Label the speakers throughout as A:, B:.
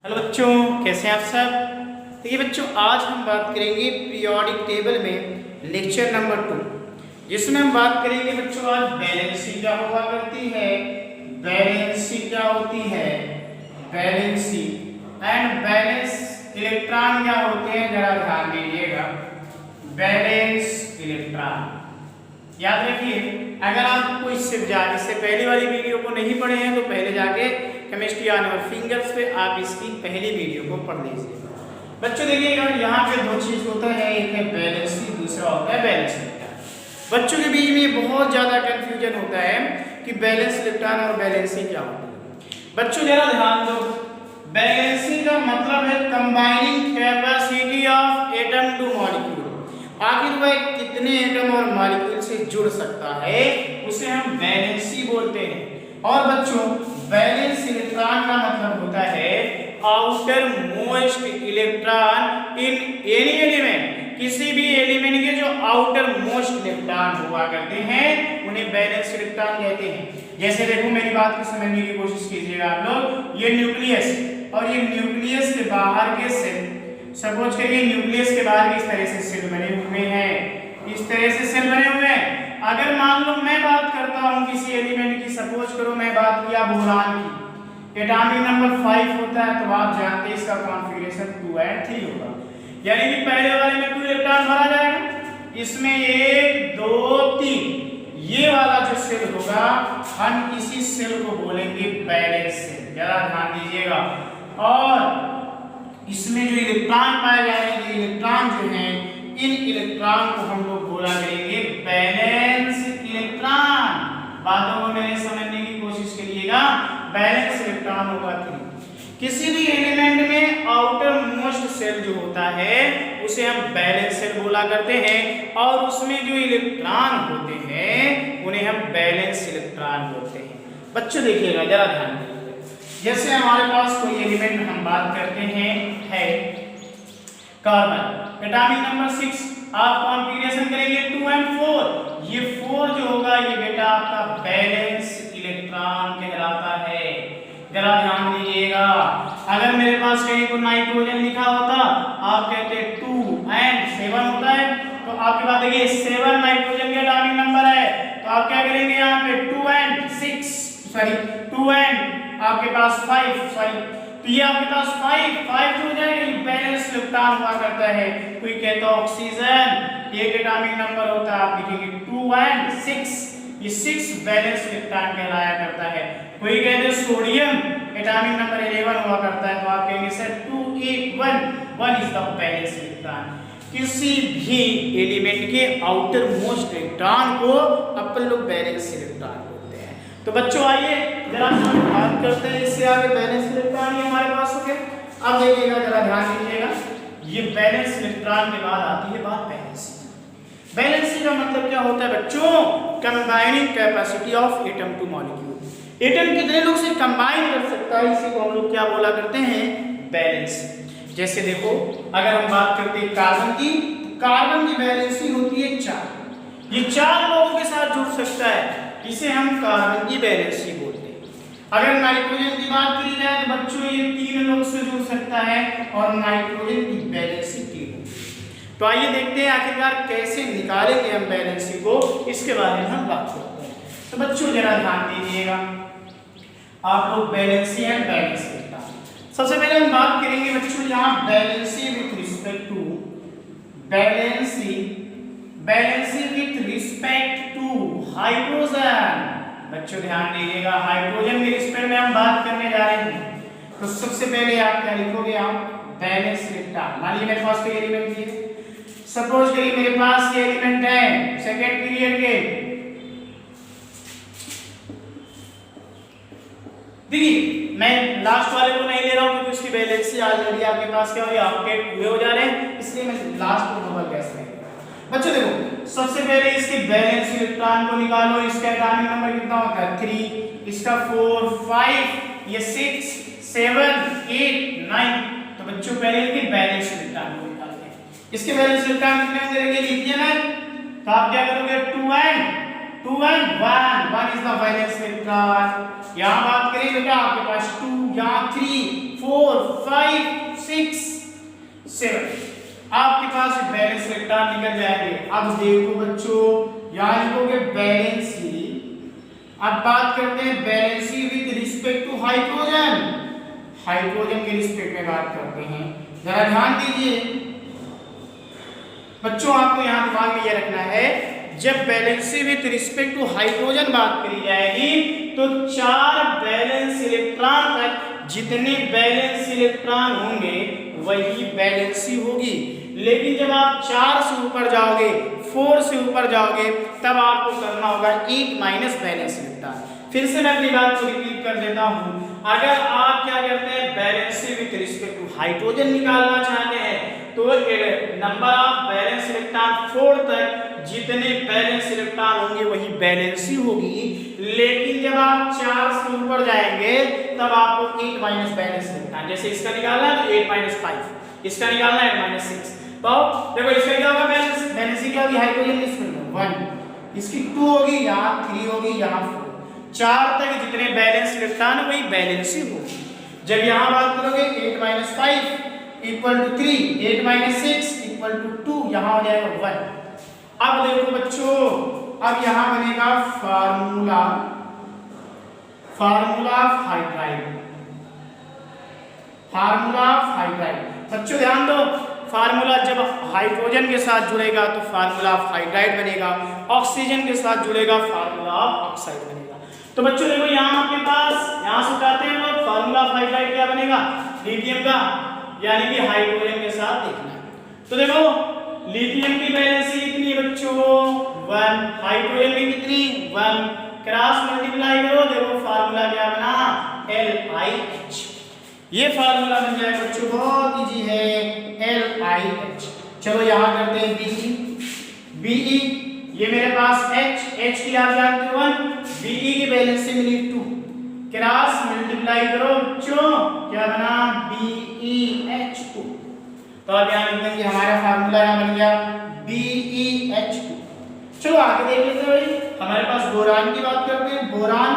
A: Hello बच्चों, कैसे हैं आप सब। देखिए बच्चों, आज हम बात करेंगे पीरियोडिक टेबल में लेक्चर नंबर 2, जिसमें हम बात करेंगे बच्चों आज बैलेंसिंग क्या हुआ करती है, बैलेंसिंग क्या होती है, बैलेंसिंग एंड बैलेंस इलेक्ट्रॉन क्या होते हैं, जरा ध्यान दीजिएगा। बैलेंस इलेक्ट्रॉन याद रखिए। अगर आप इससे पहली वाली वीडियो को नहीं पढ़े हैं तो पहले जाके केमिस्ट्री ऑन योर फिंगर्स पे आप इसकी पहली वीडियो को पढ़ लीजिए। बच्चों देखिएगा, यहाँ पे दो चीज होता है, एक है बैलेंसिंग, दूसरा होता है बैलेंस इलेक्ट्रॉन। बच्चों के बीच में बहुत ज्यादा कंफ्यूजन होता है कि बैलेंस इलेक्ट्रॉन और बैलेंसिंग क्या होता है। बच्चों जरा ध्यान दो, बैलेंसिंग का मतलब है combining capacity of atom two molecule. आखिर वह कितने एटम और मॉलिक्यूल से जुड़ सकता है उसे हम बैलेंसी बोलते हैं। और बच्चों बैलेंस इलेक्ट्रॉन का मतलब होता है outer most electron in any element. किसी भी एलिमेंट के जो आउटर मोस्ट इलेक्ट्रॉन हुआ करते हैं उन्हें बैलेंस इलेक्ट्रॉन कहते हैं। जैसे देखो, मेरी बात को समझने की कोशिश कीजिएगा आप लोग। ये न्यूक्लियस और ये न्यूक्लियस के बाहर के सेल, सपोज करिए न्यूक्लियस के बाहर इस तरह से सेल बने हुए हैं, इस तरह से सेल बने हुए हैं। अगर मान लो मैं बात करता हूं किसी एलिमेंट की, सपोज करो मैं बात किया बोरान की, एटॉमिक नंबर 5 होता है, तो आप जानते हैं इसका कॉन्फ़िगरेशन 2 और 3 होगा। यानी कि पहले वाले में 2 इलेक्ट्रॉन भरा जाएगा, इसमें 1 2 3, ये वाला जो सेल होगा हम इसी सेल को बोलेंगे बैलेंस सेल। जरा ध्यान दीजिएगा। और इसमें जो इलेक्ट्रॉन पाए जाएंगे, इलेक्ट्रॉन जो हैं, इन इलेक्ट्रॉन को हम लोग बोला करेंगे बैलेंस इलेक्ट्रॉन। बातों को मेरे समझने की कोशिश करिएगा। बैलेंस इलेक्ट्रॉन होगा 3। किसी भी एलिमेंट में आउटर मोस्ट सेल जो होता है उसे हम बैलेंस सेल बोला करते हैं, और उसमें जो इलेक्ट्रॉन होते हैं उन्हें हम बैलेंस इलेक्ट्रॉन बोलते हैं। बच्चों देखिएगा, जरा ध्यान दीजिए। जैसे हमारे पास कोई एलिमेंट हम बात करते हैं है कार्बन, एटॉमिक नंबर 6, आप कॉन्फ़िगरेशन करेंगे 2 और 4। ये 4 जो होगा ये बेटा आपका बैलेंस इलेक्ट्रॉन कहलाता है। जरा ध्यान दीजिएगा। अगर मेरे पास कहीं को नाइट्रोजन लिखा होता, आप कहते 2 और 7 होता है, तो आपके पास देखिए 7 नाइट्रोजन का एटॉमिक नंबर है, तो आप क्या करेंगे यहाँ पे 2 और 6, सॉरी 2 और आपके पास 5, सॉरी, तो ये आपके पास 5 जो हो जाएगा, ये बैलेंस इलेक्ट्रॉन हुआ करता है। कोई कहता है ऑक्सीजन, एक एटॉमिक नंबर होता है, आप लिखेंगे 2 और 6, ये 6 बैलेंस इलेक्ट्रॉन कहलाया करता है। कोई कहते हैं सोडियम, एटॉमिक नंबर 11 हुआ करता है, तो आप कहेंगे sir 2 8 1 is the balance electron. किसी भी एलिमेंट के आउटर मोस्ट इलेक्ट्रॉन को अपन लोग बैलेंस इलेक्ट्रॉन बोलते हैं। तो बच्चों आइए जरा हम बात करते हैं इससे आगे बैलेंस इलेक्ट्रॉन ये हमारे पास हो गए। अब देखिएगा, जरा ध्यान दीजिएगा, ये बैलेंस इलेक्ट्रॉन के बाद आती है बात बैलेंसिंग। बैलेंसिंग का मतलब क्या होता है बच्चों? Combining capacity of atom two molecule. Atom कितने लोग से कंबाइन कर सकता है, इसी को हम लोग क्या बोला करते हैं, बैलेंस। जैसे देखो, अगर हम बात करते हैं कार्बन की, कार्बन की बैलेंसिंग होती है 4। ये 4 लोगों के साथ जुड़ सकता है, इसे हम कार्बन की बैलेंसिंग बोलते हैं। अगर नाइट्रोजन की बात करी जाए तो बच्चों ये 3 लोग से जुड़ सकता है, और नाइट्रोजन की बैलेंसिंग 3 होती है। तो आइए देखते हैं आखिरकार कैसे निकालेंगे हम बैलेंसिंग को, इसके बारे में हम बात करते हैं। तो बच्चों जरा ध्यान दीजिएगा, आप लोग बैलेंसिंग एंड बैलेंस करता है। सबसे पहले हम बात करेंगे बच्चों यहाँ balancing with respect to, balancing with respect to hydrogen. बच्चों ध्यान दीजिएगा, हाइड्रोजन के रिस्पेक्ट में हम बात करने जा रहे हैं। तो सबसे पहले आप क्या लिखोगे, आप बैलेंस इलेक्ट्रॉन। मानिए मेरे पास कोई एलिमेंट है, सपोज करिए मेरे पास ये एलिमेंट है सेकेंड पीरियड के। देखिए मैं लास्ट वाले को नहीं ले रहा हूं क्योंकि उसकी बैलेंसी ऑलरेडी आपके पास क्या हो, अपडेट पूरे हो जा रहे हैं, इसलिए मैं लास्ट को नोबल गैस नहीं। बच्चों देखो, सबसे पहले इसके बैलेंस इलेक्ट्रॉन को निकालो। इसका एटॉमिक नंबर कितना होता है 3, इसका 4 5, ये 6 7 8 9। तो बच्चों पहले इसके बैलेंस इलेक्ट्रॉन को निकालते हैं। इसके बैलेंस इलेक्ट्रॉन कितने होंगे लिखिए ना, तो आप क्या करोगे 2 और 1 इज द बैलेंस इलेक्ट्रॉन। यहां बात करें बेटा आपके पास 2, यहां 3 4 5 6 7 आपके पास बैलेंस इलेक्ट्रॉन निकल जाएंगे। अब देखो बच्चों यहाँ लिखोगे बैलेंसी। अब बात करते हैं valency with respect to hydrogen. Hydrogen के रिस्पेक्ट में बात करते हैं, जरा ध्यान दीजिए बच्चों। आपको यहाँ दिमाग में ये रखना है, जब valency with respect to hydrogen बात करी जाएगी तो 4 बैलेंस इलेक्ट्रॉन तक जितने बैलेंस इलेक्ट्रॉन होंगे वही बैलेंसी होगी। लेकिन जब आप 4 से ऊपर जाओगे, 4 से ऊपर जाओगे, तब आपको करना होगा 8 माइनस बैलेंस इलेक्ट्रॉन। फिर से मैं अपनी बात को रिपीट कर देता हूं, अगर आप क्या करते हैं valency with respect to hydrogen निकालना चाहते हैं तो नंबर ऑफ बैलेंस इलेक्ट्रॉन 4 तक जितने बैलेंस इलेक्ट्रॉन होंगे वही बैलेंसी होगी। लेकिन जब आप 4 से ऊपर जाएंगे तब आपको 8 माइनस बैलेंस इलेक्ट्रॉन, जैसे इसका निकालना है तो 8 माइनस 5, इसका निकालना है 8 माइनस 6। तो देखो इसका क्या होगा बैलेंस, बैलेंसी क्या होगी हाइड्रोजन में 1, इसकी 2 होगी, यहाँ 3 होगी, यहाँ 4, 4 तक जितने बैलेंस इलेक्ट्रॉन है वही बैलेंसी होगी। जब यहाँ बात करोगे 8 minus 5 equal to 3, 8 minus 6 equal to 2, यहाँ हो जाएगा 1। अब देखो बच्चों, अब यहाँ बनेगा formula of hydride. Formula of hydride बच्चों ध्यान दो, फार्मूला जब हाइड्रोजन के साथ जुड़ेगा तो फार्मूला ऑफ हाइड्राइड बनेगा, ऑक्सीजन के साथ जुड़ेगा फार्मूला ऑफ ऑक्साइड बनेगा। तो बच्चों देखो यहाँ आपके पास, यहाँ से उठाते हैं लोग, फार्मूला ऑफ हाइड्राइड क्या बनेगा लिथियम का, यानी कि हाइड्रोजन के साथ देखना है। तो देखो लिथियम की बैलेंसी कितनी है बच्चों 1, हाइड्रोजन की कितनी 1, क्रॉस मल्टीप्लाई करो, देखो फार्मूला क्या बना LiH। ये फार्मूला बन जाए बच्चों, बहुत इजी है LiH। चलो यहाँ करते हैं Be, ये मेरे पास H की आप जानते हो 1, Be की बैलेंसी मिली 2, क्रॉस मल्टीप्लाई करो बच्चों, क्या बना BeH2। तो अब यहाँ लिख देंगे हमारा फार्मूला यहाँ बन गया BeH2। चलो आगे देख लेते हैं भाई, हमारे पास बोरान की बात करते हैं। बोरान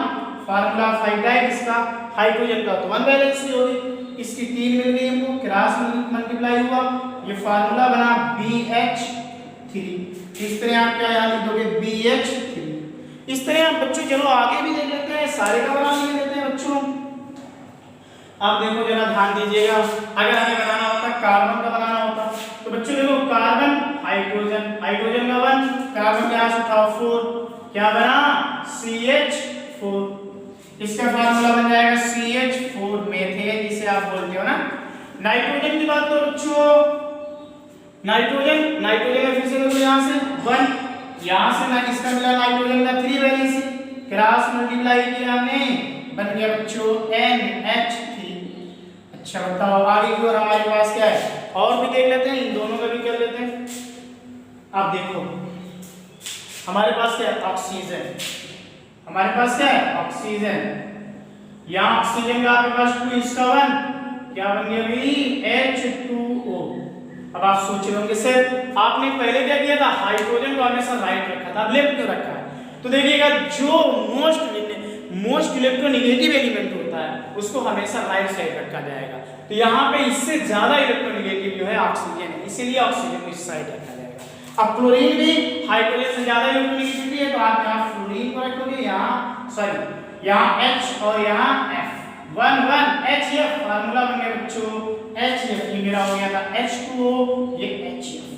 A: फार्मूला ऑफ हाइड्राइड, इसका हाइड्रोजन का तो 1 बैलेंसी होगी, इसकी 3 मिल गई हमको, क्रॉस मल्टीप्लाई हुआ, ये फार्मूला बना BH3। इस तरह आप क्या याद लिखोगे BH3। इस तरह आप बच्चों चलो आगे भी देख लेते हैं, सारे का बना लेते हैं बच्चों। अब देखो जरा ध्यान दीजिएगा, अगर हमें बनाना होता कार्बन का बनाना होता तो बच्चों देखो कार्बन हाइड्रोजन, हाइड्रोजन का 1, कार्बन का यहाँ था 4, क्या बना CH4। इसका फार्मूला बन जाएगा CH4 मेथेन, जिसे आप बोलते हो ना। नाइट्रोजन की बात करो बच्चों, नाइट्रोजन में फिर से देखो यहाँ से 1, यहाँ से ना इसका मिला नाइट्रोजन का 3 बैलेंसी, क्रॉस मल्टीप्लाई किया हमने, बन गया बच्चों NH3। अच्छा बताओ आगे की ओर हमारे पास क्या है, और भी देख लेते हैं, इन दोनों का भी कर लेते हैं। अब देखो हमारे पास क्या है ऑक्सीजन, हमारे पास क्या है ऑक्सीजन, यहाँ ऑक्सीजन का आपके पास 2, इसका 1, क्या बन गया भाई H2O। अब आप सोच रहे होंगे सर आपने पहले क्या किया था, हाइड्रोजन को हमेशा राइट रखा था, अब लेफ्ट क्यों रखा है। तो देखिएगा जो मोस्ट इलेक्ट्रोनेगेटिव एलिमेंट होता है उसको हमेशा राइट साइड रखा जाएगा। तो यहाँ पे इससे ज्यादा इलेक्ट्रोनेगेटिव जो है ऑक्सीजन है, इसीलिए ऑक्सीजन को इस साइड रखा जाएगा। अब क्लोरीन भी हाइड्रोजन से ज्यादा इलेक्ट्रोनेगेटिविटी है, तो आप यहाँ फ्लोरीन को रखोगे, यहाँ H और यहाँ F, 1 1 HF, फार्मूला बन गया बच्चों HF। ये मेरा हो गया था H2O, ये HF।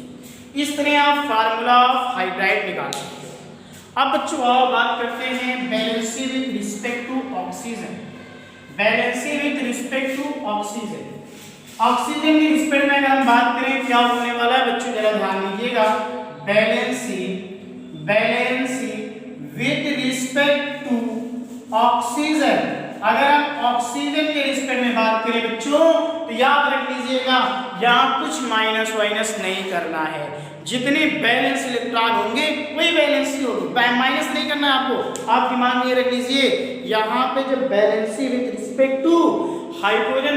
A: इस तरह आप फार्मूला ऑफ हाइड्राइड निकाल सकते हो। अब बच्चों आओ बात करते हैं valency with respect to oxygen. Valency with respect to oxygen, oxygen की रिस्पेक्ट में अगर हम बात करें क्या होने वाला है बच्चों, जरा ध्यान दीजिएगा। Valency with respect to oxygen, अगर हम ऑक्सीजन के रिस्पेक्ट में बात करें बच्चों तो याद रख लीजिएगा यहाँ कुछ माइनस वाइनस नहीं करना है, जितने बैलेंस इलेक्ट्रॉन होंगे वही बैलेंसी होगी, माइनस नहीं करना है आपको। आप दिमाग में रख लीजिए, यहाँ पे जब valency with respect to hydrogen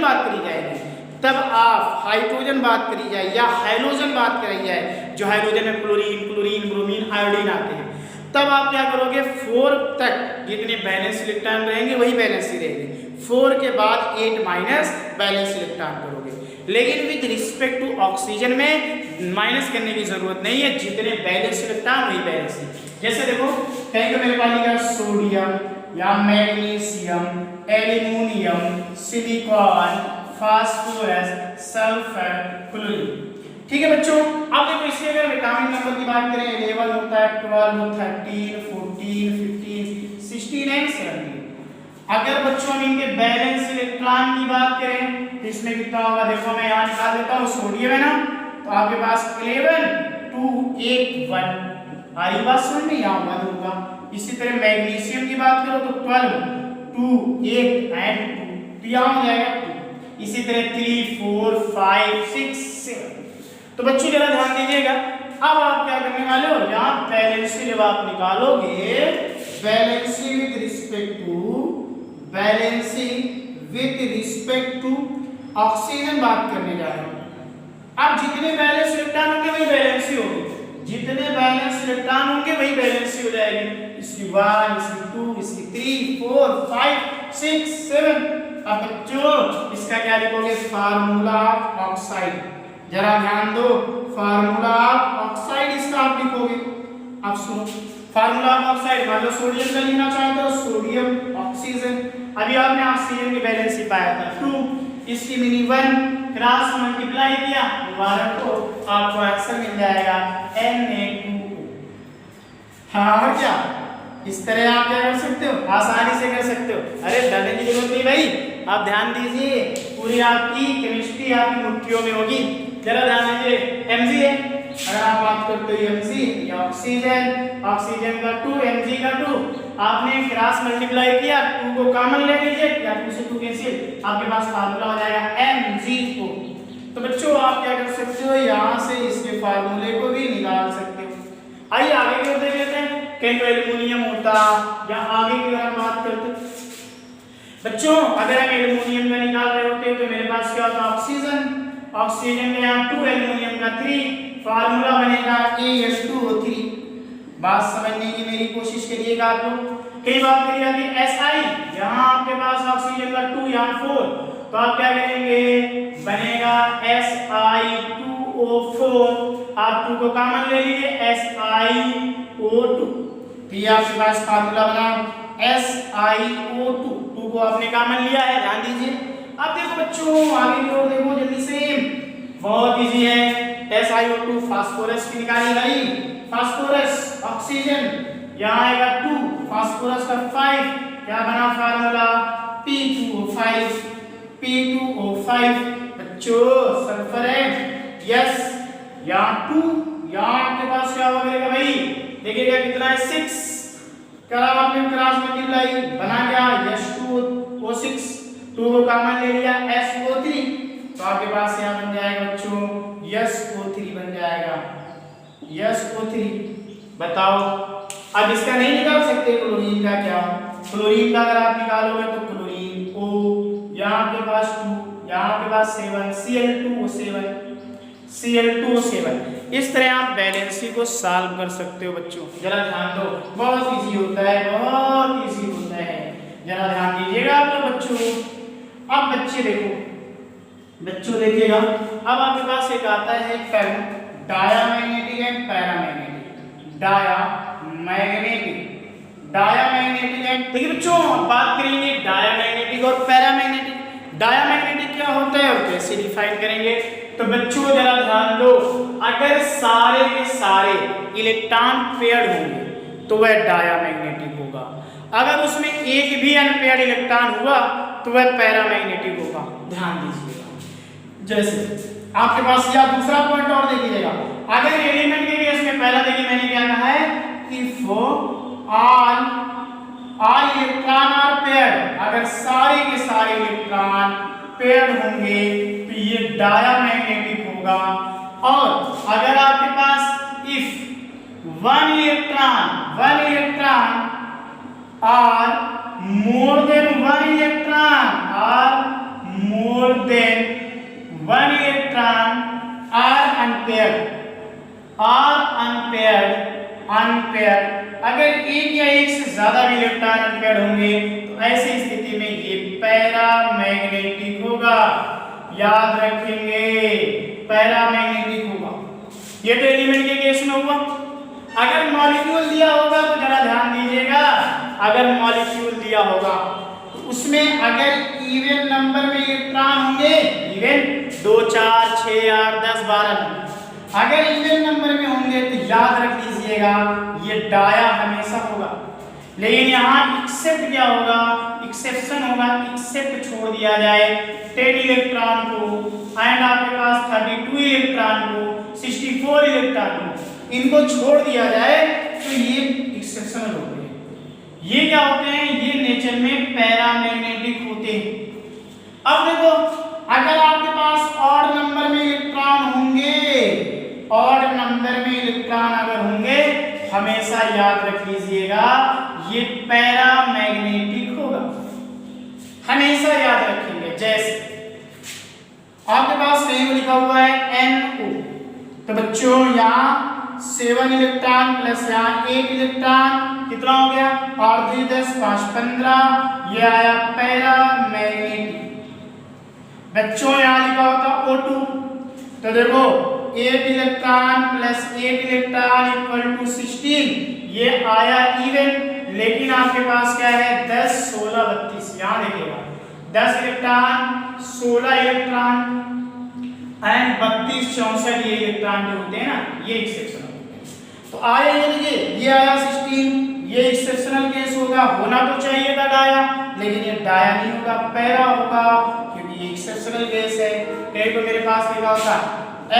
A: बात करी जाएगी तब आप हाइड्रोजन बात करी जाए या हाइड्रोजन बात करी जाए, जो हाइड्रोजन में क्लोरीन ब्रोमीन आयोडीन आते हैं, तब आप क्या करोगे, 4 तक जितने बैलेंस इलेक्ट्रॉन रहेंगे वही बैलेंस ही रहेंगे। 4 के बाद 8 माइनस बैलेंस इलेक्ट्रॉन करोगे। लेकिन विद रिस्पेक्ट टू ऑक्सीजन में माइनस करने की जरूरत नहीं है, जितने बैलेंस इलेक्ट्रॉन वही बैलेंस है। जैसे देखो कहीं मेरे पास लिखा सोडियम या magnesium, aluminium, silicon, phosphorus, sulphur, chlorine. ठीक है बच्चों, अब देखो इसके अगर विटामिन नंबर की बात करें 11 होता है, 12, 13, 14, 15, 16 एंड 17। अगर बच्चों हम इनके बैलेंस इलेक्ट्रॉन की बात करें तो इसमें कितना होगा, देखो मैं यहाँ निकाल देता हूँ, सोडियम है ना, तो आपके पास 11, 2, 8, 1 आ रही बात समझ में, यहाँ 1 होगा। इसी तरह मैग्नीशियम की बात करो तो 12, 2, 8 एंड 2, तो यहाँ हो जाएगा 2। इसी तरह 3, 4, 5, 6, 7। तो बच्चों जरा ध्यान दीजिएगा, अब आप क्या करने वाले हो, यहाँ बैलेंसी जब आप निकालोगे, valency with respect to oxygen बात करने जा रहे हो। अब जितने बैलेंस इलेक्ट्रॉन होंगे वही बैलेंसी होगी, जितने बैलेंस इलेक्ट्रॉन होंगे वही बैलेंसी हो जाएगी। इसकी 1, इसकी 2, इसकी 3, 4, 5, 6, 7। अब बच्चों इसका क्या लिखोगे, फार्मूला ऑफ ऑक्साइड। जरा ध्यान दो, फार्मूला ऑफ ऑक्साइड इसका आप लिखोगे। अब सुनो, फार्मूला ऑफ ऑक्साइड मान लो सोडियम का लिखना चाहते हो, सोडियम ऑक्सीजन, अभी आपने ऑक्सीजन की बैलेंस ही पाया था 2, इसकी मिनी 1, क्रॉस मल्टीप्लाई किया दोबारा को आपको आंसर मिल जाएगा Na2O। हाँ और क्या, इस तरह आप क्या कर सकते हो, आसानी से कर सकते हो। अरे डरने की जरूरत नहीं भाई, आप ध्यान दीजिए, पूरी आपकी केमिस्ट्री आपकी मुट्ठियों में होगी। जरा ध्यान दीजिए, Mg है, अगर आप बात करते हो Mg या ऑक्सीजन, ऑक्सीजन का 2, Mg का 2, आपने क्रॉस मल्टीप्लाई किया, 2 को कॉमन ले लीजिए या 2 से 2 कैंसिल, आपके पास फार्मूला हो जाएगा MgO। तो बच्चों आप क्या कर सकते हो, यहाँ से इसके फार्मूले को भी निकाल सकते हो। आइए आगे की ओर देख लेते हैं, कहीं तो एल्यूमिनियम होता या आगे की अगर हम बात करते बच्चों, अगर हम एल्यूमिनियम का निकाल रहे होते तो मेरे पास क्या होता, ऑक्सीजन, ऑक्सीजन में यहाँ 2, एल्यूमिनियम का 3, फार्मूला बनेगा AS2O3। बात समझने की मेरी कोशिश करिएगा आप लोग। कई बात करी जाती है SI, यहाँ आपके पास ऑक्सीजन का 2, यहाँ 4, तो आप क्या करेंगे, बनेगा Si2O4, आप 2 को कॉमन ले लीजिए SiO2, तो ये आपके पास फार्मूला बना SiO2, 2 को आपने कॉमन लिया है, ध्यान दीजिए। अब देखो बच्चों आगे की ओर देखो जल्दी से, बहुत इजी है। SiO2 फास्फोरस की निकाली गई, फास्फोरस ऑक्सीजन यहाँ आएगा 2, फास्फोरस का 5, क्या बना फार्मूला P2O5, P2O5। बच्चों सल्फर है, यस, यहाँ 2, यहाँ आपके पास क्या होगा भाई, देखिएगा कितना है 6, करा आपने क्रॉस मल्टीप्लाई बना गया H2O6, 2 को कॉमन ले लिया SO3, तो आपके पास यहाँ बन जाएगा बच्चों SO3 बन जाएगा, SO3। बताओ अब इसका नहीं निकाल सकते, क्लोरीन का क्या, क्लोरीन का अगर आप निकालोगे तो क्लोरीन O, यहाँ आपके पास 2, यहाँ आपके पास 7, Cl2O7, Cl2O7। इस तरह आप बैलेंसी को सॉल्व कर सकते हो बच्चों, जरा ध्यान दो, बहुत इजी होता है, बहुत इजी होता है, जरा ध्यान दीजिएगा आप लोग बच्चों। अब बच्चे देखो, बच्चों देखिएगा, अब आपके पास एक आता है diamagnetic and paramagnetic, diamagnetic and, देखिए बच्चों बात करेंगे डायामैग्नेटिक और पैरामैग्नेटिक। डायामैग्नेटिक क्या होता है और कैसे डिफाइन करेंगे, तो बच्चों जरा ध्यान दो, अगर सारे के सारे इलेक्ट्रॉन पेयर्ड होंगे तो वह डायामैग्नेटिक होगा, अगर उसमें एक भी अनपेयर्ड इलेक्ट्रॉन हुआ तो वह पैरामैग्नेटिक होगा। ध्यान दीजिएगा, जैसे आपके पास या दूसरा पॉइंट और देखिएगा, अगर एलिमेंट के केस में पहला देखिए मैंने क्या कहा है, if all electron are paired, अगर सारे के सारे इलेक्ट्रॉन पेयर्ड होंगे तो ये डायामैग्नेटिक होगा। और अगर आपके पास if one electron or more than one electron are unpaired unpaired. अगर एक या एक से ज्यादा भी इलेक्ट्रॉन अनपेयर्ड होंगे तो ऐसी स्थिति में ये पैरामैग्नेटिक होगा। याद रखेंगे, पैरामैग्नेटिक होगा। ये तो एलिमेंट के केस में हुआ। अगर मॉलिक्यूल दिया होगा तो जरा ध्यान दीजिएगा, अगर मॉलिक्यूल दिया होगा तो उसमें अगर इवन नंबर में इलेक्ट्रॉन होंगे, इवन 2 4 6 8 10 12, अगर इवन नंबर में होंगे तो याद रख लीजिएगा ये डाया हमेशा होगा। लेकिन यहाँ एक्सेप्ट क्या होगा, एक्सेप्शन होगा, एक्सेप्ट छोड़ दिया जाए 10 इलेक्ट्रॉन को एंड आपके पास 32 इलेक्ट्रॉन को, 64 इलेक्ट्रॉन को, इनको छोड़ दिया जाए तो ये एक्सेप्शनल होते हैं। ये क्या होते हैं, ये नेचर में पैरामैग्नेटिक होते हैं। अब देखो, अगर आपके पास ऑड नंबर में इलेक्ट्रॉन होंगे, ऑड नंबर में इलेक्ट्रॉन अगर होंगे, हमेशा याद रख लीजिएगा ये पैरामैग्नेटिक होगा, हमेशा याद रखेंगे। जैसे आपके पास कहीं लिखा हुआ है NO, तो बच्चों यहाँ 7 इलेक्ट्रॉन प्लस यहाँ 8 इलेक्ट्रॉन, कितना हो गया 8 3 10 5 15, ये आया पैरामैग्नेटिक। बच्चों यहाँ लिखा होता O2, तो देखो 8 electron plus 8 electron equal to 16, ये आया इवन। लेकिन आपके पास क्या है 10 16 32, यहाँ देखिएगा 10 इलेक्ट्रॉन 16 इलेक्ट्रॉन एंड 32 64 ये इलेक्ट्रॉन जो होते हैं ना, ये एक्सेप्शनल होते हैं। तो आया ये देखिए, ये आया 16, ये एक्सेप्शनल केस होगा, होना तो चाहिए था डाया, लेकिन ये डाया नहीं होगा, पैरा होगा, क्योंकि ये एक्सेप्शनल केस है। कहीं तो मेरे पास लिखा होता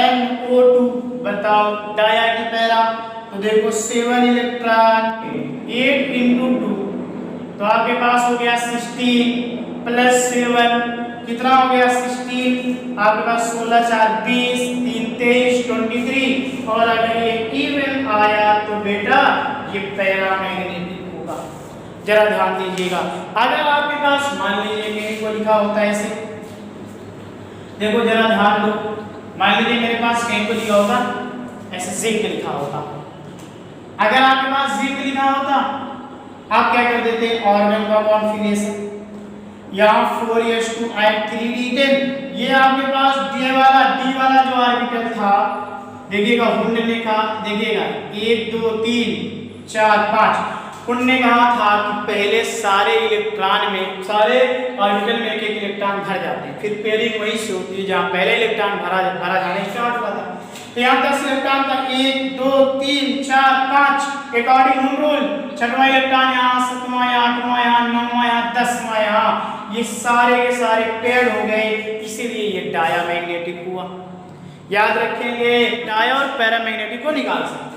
A: NO2, बताओ डाया की पैरा, तो देखो 7 इलेक्ट्रॉन 8 into 2, तो आपके पास हो गया 16 प्लस 7, कितना हो गया 16, आपके पास 16 4 20 3 23 23, और अगर ये इवन आया तो बेटा ये पैरामैग्नेटिक होगा। जरा ध्यान दीजिएगा, अगर आपके पास मान लीजिए मेरे को लिखा होता है ऐसे, देखो जरा ध्यान दो, मान लीजिए मेरे पास कहीं को लिखा होता ऐसे जिंक लिखा होता, अगर आपके पास जिंक लिखा होता आप क्या कर देते, ऑर्गन का कॉन्फिगरेशन, यहाँ 4s2 and 3d10, ये आपके पास डी वाला जो ऑर्बिटल था, देखिएगा हुंड ने कहा, देखिएगा 1 2 3 4 5, हुंड ने कहा था कि पहले सारे इलेक्ट्रॉन में, सारे ऑर्बिटल में एक एक इलेक्ट्रॉन भर जाते हैं, फिर पेयरिंग वहीं से होती है जहाँ पहले इलेक्ट्रॉन भरा जाने स्टार्ट हुआ था। तो यहाँ 10 इलेक्ट्रॉन था, 1 2 3 4 5 अकॉर्डिंग हुंड रूल, 6वां इलेक्ट्रॉन यहाँ, 7वां यहाँ, 8वां यहाँ, 9वां यहाँ, 10वां यहाँ, ये सारे के सारे पेड़ हो गए, इसीलिए ये डायामैग्नेटिक हुआ। याद रखेंगे, डाया और पैरामैग्नेटिक को निकाल सकते हैं।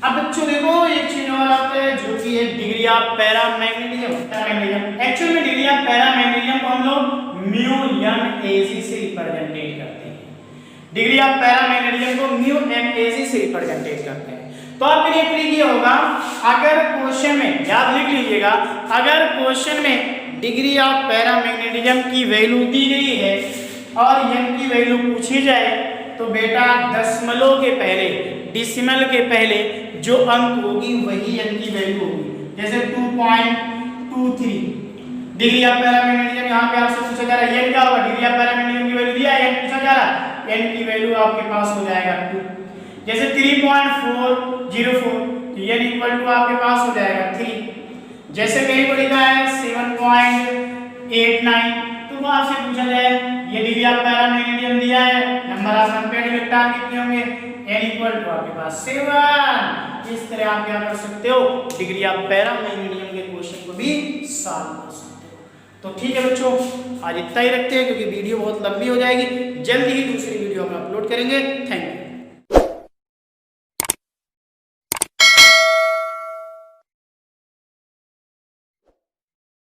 A: अब बच्चों देखो एक चीज और आता है जो कि है डिग्री ऑफ पैरामैग्नेटिज्म। एक्चुअल में डिग्री ऑफ पैरामैग्नेटिज्म को हम लोग म्यू एम एजी से रिप्रेजेंटेट करते हैं। डिग्री ऑफ पैरामैग्नेटिज्म को म्यू एम एजी से रिप्रेजेंटेट करते हैं। तो आपके लिए ट्रिक ये होगा, अगर क्वेश्चन में याद लिख लीजिएगा, अगर क्वेश्चन में डिग्री ऑफ पैरामैग्नेटिज्म की वैल्यू दी गई है और एम की वैल्यू पूछी जाए तो बेटा दशमलव के पहले, डिसिमल के पहले जो अंक होगी वही एन की वैल्यू होगी। जैसे 2.23 डिग्री ऑफ पैरामैग्नेटिज्म, यहाँ पे आपसे पूछा जा रहा है एन क्या होगा, डिग्री ऑफ पैरामैग्नेटिज्म की वैल्यू दिया है, एन पूछा जा रहा है, एन की वैल्यू आपके पास हो जाएगा 2। जैसे 3.404 तो एन इक्वल टू आपके पास हो जाएगा 3। जैसे कहीं को लिखा है 7.89, तो वो आपसे पूछा जाए ये डिग्री ऑफ पैरामैग्नेटिज्म दिया है, नंबर ऑफ अनपेयर्ड इलेक्ट्रॉन कितने होंगे, n इक्वल टू आपके पास 7। इस तरह आप क्या कर सकते हो, डिग्री ऑफ पैरामैग्नेटिज्म के क्वेश्चन को भी सॉल्व कर सकते हो। तो ठीक है बच्चों, आज इतना ही रखते हैं क्योंकि वीडियो बहुत लंबी हो जाएगी। जल्दी ही दूसरी वीडियो हम अपलोड करेंगे। Thank you.